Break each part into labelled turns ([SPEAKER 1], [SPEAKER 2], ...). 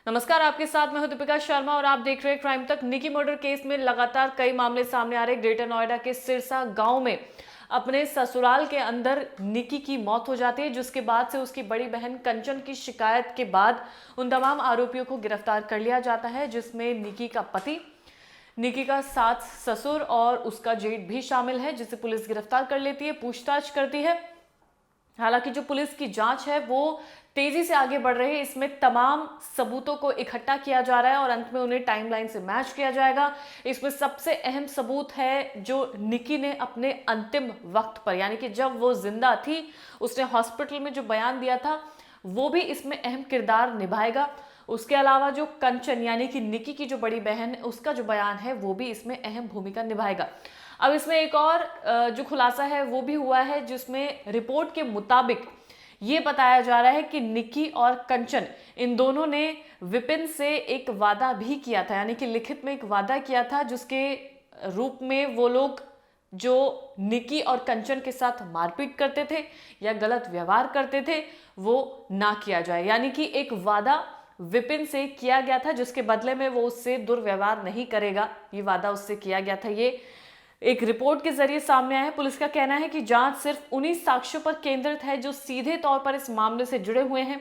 [SPEAKER 1] नमस्कार, आपके साथ मैं हूं दीपिका शर्मा और आप देख रहे हैं क्राइम तक। निकी मर्डर केस में लगातार कई मामले सामने आ रहे। ग्रेटर नोएडा के सिरसा गांव में अपने ससुराल के अंदर निकी की मौत हो जाती है, जिसके बाद से उसकी बड़ी बहन कंचन की शिकायत के बाद उन तमाम आरोपियों को गिरफ्तार कर लिया जाता है, जिसमें निकी का पति, निकी का सास ससुर और उसका जेठ भी शामिल है, जिसे पुलिस गिरफ्तार कर लेती है, पूछताछ करती है। हालांकि जो पुलिस की जांच है वो तेजी से आगे बढ़ रही है। इसमें तमाम सबूतों को इकट्ठा किया जा रहा है और अंत में उन्हें टाइमलाइन से मैच किया जाएगा। इसमें सबसे अहम सबूत है जो निकी ने अपने अंतिम वक्त पर, यानी कि जब वो जिंदा थी, उसने हॉस्पिटल में जो बयान दिया था, वो भी इसमें अहम किरदार निभाएगा। उसके अलावा जो कंचन यानी कि निकी की जो बड़ी बहन है, उसका जो बयान है वो भी इसमें अहम भूमिका निभाएगा। अब इसमें एक और जो खुलासा है वो भी हुआ है, जिसमें रिपोर्ट के मुताबिक ये बताया जा रहा है कि निकी और कंचन इन दोनों ने विपिन से एक वादा भी किया था, यानी कि लिखित में एक वादा किया था, जिसके रूप में वो लोग जो निकी और कंचन के साथ मारपीट करते थे या गलत व्यवहार करते थे वो ना किया जाए। यानी कि एक वादा विपिन से किया गया था, जिसके बदले में वो उससे दुर्व्यवहार नहीं करेगा, ये वादा उससे किया गया था। ये एक रिपोर्ट के जरिए सामने आया है। पुलिस का कहना है कि जांच सिर्फ उन्हीं साक्ष्यों पर केंद्रित है जो सीधे तौर पर इस मामले से जुड़े हुए हैं।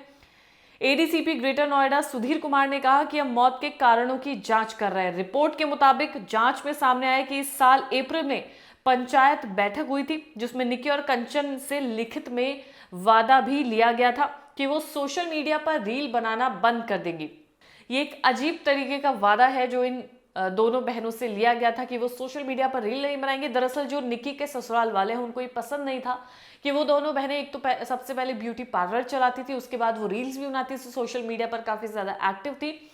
[SPEAKER 1] एडीसीपी ग्रेटर नोएडा सुधीर कुमार ने कहा कि हम मौत के कारणों की जांच कर रहे हैं। रिपोर्ट के मुताबिक जांच में सामने आया कि इस साल अप्रैल में पंचायत बैठक हुई थी, जिसमें निकी और कंचन से लिखित में वादा भी लिया गया था कि वो सोशल मीडिया पर रील बनाना बंद कर देंगी। ये एक अजीब तरीके का वादा है जो इन दोनों बहनों से लिया गया था कि वो सोशल मीडिया पर रील नहीं बनाएंगे। दरअसल जो निकी के ससुराल वाले हैं उनको ये पसंद नहीं था कि वो दोनों बहनें एक तो सबसे पहले ब्यूटी पार्लर चलाती थी, उसके बाद वो रील्स भी बनाती थी, सोशल मीडिया पर काफी ज्यादा एक्टिव थी,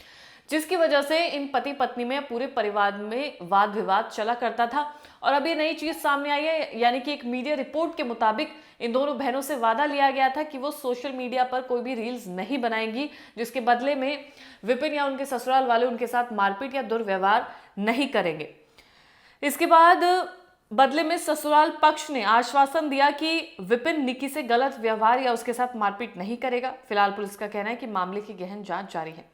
[SPEAKER 1] जिसकी वजह से इन पति पत्नी में पूरे परिवार में वाद विवाद चला करता था। और अब ये नई चीज सामने आई है, यानी कि एक मीडिया रिपोर्ट के मुताबिक इन दोनों बहनों से वादा लिया गया था कि वो सोशल मीडिया पर कोई भी रील्स नहीं बनाएंगी, जिसके बदले में विपिन या उनके ससुराल वाले उनके साथ मारपीट या दुर्व्यवहार नहीं करेंगे। इसके बाद बदले में ससुराल पक्ष ने आश्वासन दिया कि विपिन निकी से गलत व्यवहार या उसके साथ मारपीट नहीं करेगा। फिलहाल पुलिस का कहना है कि मामले की गहन जांच जारी है।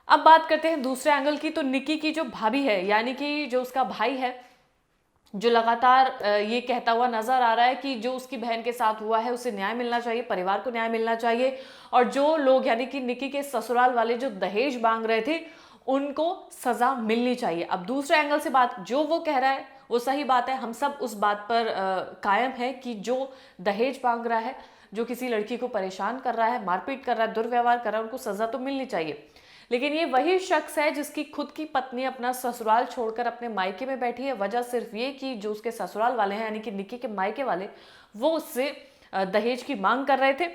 [SPEAKER 1] अब बात करते हैं दूसरे एंगल की। तो निकी की जो भाभी है, यानी कि जो उसका भाई है, जो लगातार ये कहता हुआ नजर आ रहा है कि जो उसकी बहन के साथ हुआ है उसे न्याय मिलना चाहिए, परिवार को न्याय मिलना चाहिए, और जो लोग यानी कि निकी के ससुराल वाले जो दहेज मांग रहे थे उनको सजा मिलनी चाहिए। अब दूसरे एंगल से बात जो वो कह रहा है वो सही बात है, हम सब उस बात पर कायम है कि जो दहेज मांग रहा है, जो किसी लड़की को परेशान कर रहा है, मारपीट कर रहा है, दुर्व्यवहार कर रहा है, उनको सजा तो मिलनी चाहिए। लेकिन ये वही शख्स है जिसकी खुद की पत्नी अपना ससुराल छोड़कर अपने मायके में बैठी है। वजह सिर्फ ये कि जो उसके ससुराल वाले हैं यानी कि निकी के मायके वाले, वो उससे दहेज की मांग कर रहे थे।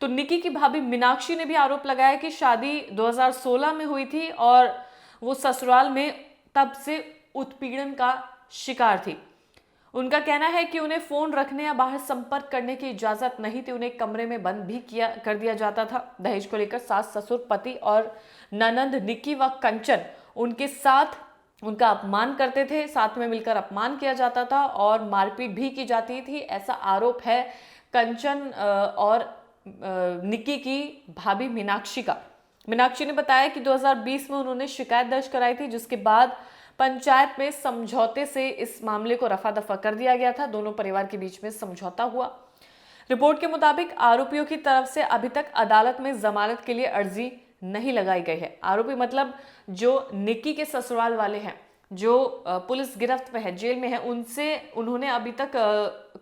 [SPEAKER 1] तो निकी की भाभी मीनाक्षी ने भी आरोप लगाया कि शादी 2016 में हुई थी और वो ससुराल में तब से उत्पीड़न का शिकार थी। उनका कहना है कि उन्हें फोन रखने या बाहर संपर्क करने की इजाजत नहीं थी, उन्हें कमरे में बंद भी किया कर दिया जाता था। दहेज को लेकर सास ससुर पति और ननंद निकी व कंचन उनके साथ उनका अपमान करते थे, साथ में मिलकर अपमान किया जाता था और मारपीट भी की जाती थी, ऐसा आरोप है कंचन और निकी की भाभी मीनाक्षी का। मीनाक्षी ने बताया कि 2020 में उन्होंने शिकायत दर्ज कराई थी, जिसके बाद पंचायत में समझौते से इस मामले को रफा दफा कर दिया गया था। दोनों परिवार के बीच में समझौता हुआ। रिपोर्ट के मुताबिक आरोपियों की तरफ से अभी तक अदालत में जमानत के लिए अर्जी नहीं लगाई गई है। आरोपी मतलब जो निकी के ससुराल वाले हैं, जो पुलिस गिरफ्त में है, जेल में है, उनसे उन्होंने अभी तक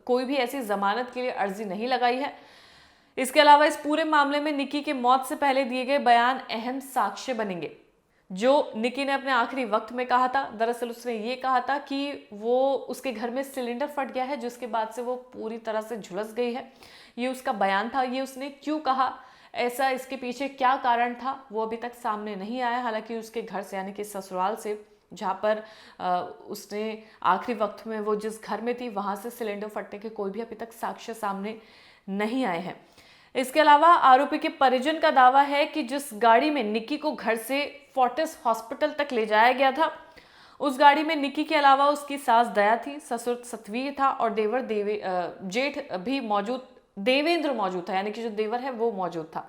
[SPEAKER 1] कोई भी ऐसी जमानत के लिए अर्जी नहीं लगाई है। इसके अलावा इस पूरे मामले में निकी के मौत से पहले दिए गए बयान अहम साक्ष्य बनेंगे। जो निकी ने अपने आखिरी वक्त में कहा था, दरअसल उसने ये कहा था कि वो उसके घर में सिलेंडर फट गया है, जिसके बाद से वो पूरी तरह से झुलस गई है। ये उसका बयान था। ये उसने क्यों कहा, ऐसा इसके पीछे क्या कारण था, वो अभी तक सामने नहीं आया। हालांकि उसके घर से यानी कि ससुराल से, जहाँ पर उसने आखिरी वक्त में वो जिस घर में थी, वहां से सिलेंडर फटने के कोई भी अभी तक साक्ष्य सामने नहीं आए हैं। इसके अलावा आरोपी के परिजन का दावा है कि जिस गाड़ी में निकी को घर से फोर्टिस हॉस्पिटल तक ले जाया गया था, उस गाड़ी में निकी के अलावा उसकी सास दया थी, ससुर सतवीर था और जेठ भी मौजूद, देवेंद्र मौजूद था, यानी कि जो देवर है वो मौजूद था।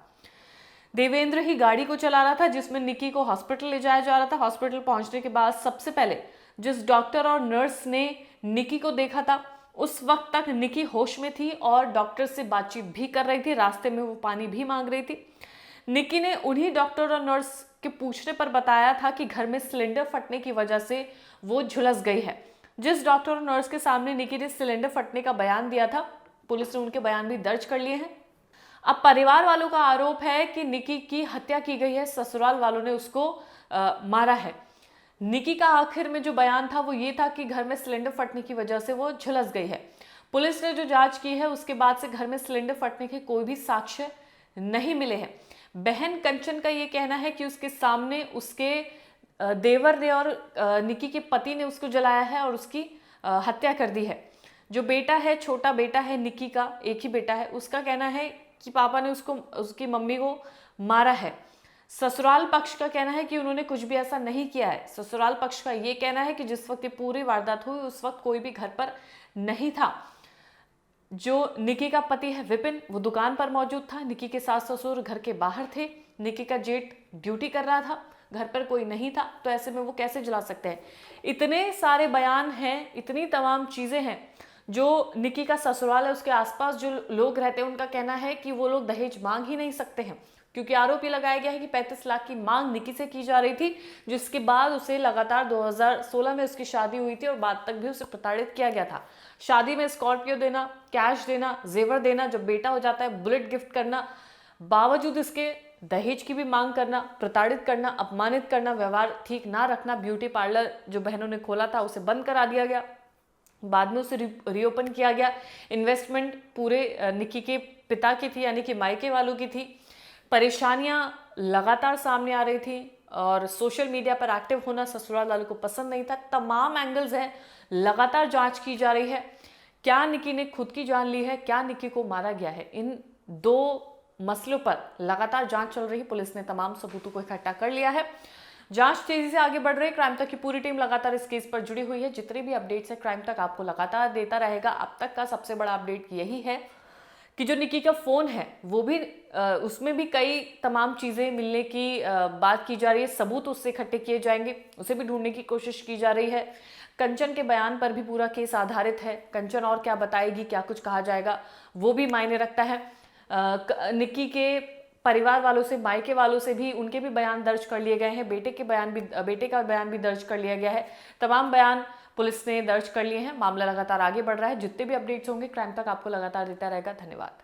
[SPEAKER 1] देवेंद्र ही गाड़ी को चला रहा था जिसमें निकी को हॉस्पिटल ले जाया जा रहा था। हॉस्पिटल पहुंचने के बाद सबसे पहले जिस डॉक्टर और नर्स ने निकी को देखा था, उस वक्त तक निकी होश में थी और डॉक्टर से बातचीत भी कर रही थी। रास्ते में वो पानी भी मांग रही थी। निकी ने उन्हीं डॉक्टर और नर्स के पूछने पर बताया था कि घर में सिलेंडर फटने की वजह से वो झुलस गई है। जिस डॉक्टर और नर्स के सामने निकी ने सिलेंडर फटने का बयान दिया था, पुलिस ने उनके बयान भी दर्ज कर लिए हैं। अब परिवार वालों का आरोप है कि निकी की हत्या की गई है, ससुराल वालों ने उसको मारा है। निकी का आखिर में जो बयान था वो ये था कि घर में सिलेंडर फटने की वजह से वो झुलस गई है। पुलिस ने जो जांच की है उसके बाद से घर में सिलेंडर फटने के कोई भी साक्ष्य नहीं मिले हैं। बहन कंचन का ये कहना है कि उसके सामने उसके देवर ने और निकी के पति ने उसको जलाया है और उसकी हत्या कर दी है। जो बेटा है, छोटा बेटा है निकी का, एक ही बेटा है, उसका कहना है कि पापा ने उसकी मम्मी को मारा है। ससुराल पक्ष का कहना है कि उन्होंने कुछ भी ऐसा नहीं किया है। ससुराल पक्ष का ये कहना है कि जिस वक्त ये पूरी वारदात हुई उस वक्त कोई भी घर पर नहीं था। जो निकी का पति है विपिन, वो दुकान पर मौजूद था। निकी के सास ससुर घर के बाहर थे। निकी का जेठ ड्यूटी कर रहा था, घर पर कोई नहीं था, तो ऐसे में वो कैसे जला सकते हैं। इतने सारे बयान हैं, इतनी तमाम चीजें हैं। जो निकी का ससुराल है उसके आसपास जो लोग रहते हैं उनका कहना है कि वो लोग दहेज मांग ही नहीं सकते हैं, क्योंकि आरोप ये लगाया गया है कि 35 लाख की मांग निकी से की जा रही थी, जिसके बाद उसे लगातार 2016 में उसकी शादी हुई थी और बाद तक भी उसे प्रताड़ित किया गया था। शादी में स्कॉर्पियो देना, कैश देना, जेवर देना, जब बेटा हो जाता है बुलेट गिफ्ट करना, बावजूद इसके दहेज की भी मांग करना, प्रताड़ित करना, अपमानित करना, व्यवहार ठीक ना रखना। ब्यूटी पार्लर जो बहनों ने खोला था उसे बंद करा दिया गया, बाद में उसे रीओपन किया गया। इन्वेस्टमेंट पूरे निकी के पिता की थी, यानी कि मायके वालों की थी। परेशानियां लगातार सामने आ रही थी और सोशल मीडिया पर एक्टिव होना ससुराल वालों को पसंद नहीं था। तमाम एंगल्स हैं, लगातार जांच की जा रही है। क्या निकी ने खुद की जान ली है, क्या निकी को मारा गया है, इन दो मसलों पर लगातार जांच चल रही है। पुलिस ने तमाम सबूतों को इकट्ठा कर लिया है। जांच तेजी से आगे बढ़ रही है। क्राइम तक की पूरी टीम लगातार इस केस पर जुड़ी हुई है। जितने भी अपडेट्स है क्राइम तक आपको लगातार देता रहेगा। अब तक का सबसे बड़ा अपडेट यही है कि जो निकी का फोन है वो भी उसमें भी कई तमाम चीजें मिलने की बात की जा रही है। सबूत उससे इकट्ठे किए जाएंगे, उसे भी ढूंढने की कोशिश की जा रही है। कंचन के बयान पर भी पूरा केस आधारित है। कंचन और क्या बताएगी, क्या कुछ कहा जाएगा, वो भी मायने रखता है। निकी के परिवार वालों से, मायके वालों से भी उनके भी बयान दर्ज कर लिए गए हैं। बेटे का बयान भी दर्ज कर लिया गया है। तमाम बयान पुलिस ने दर्ज कर लिए हैं। मामला लगातार आगे बढ़ रहा है। जितने भी अपडेट्स होंगे क्राइम तक आपको लगातार देता रहेगा। धन्यवाद।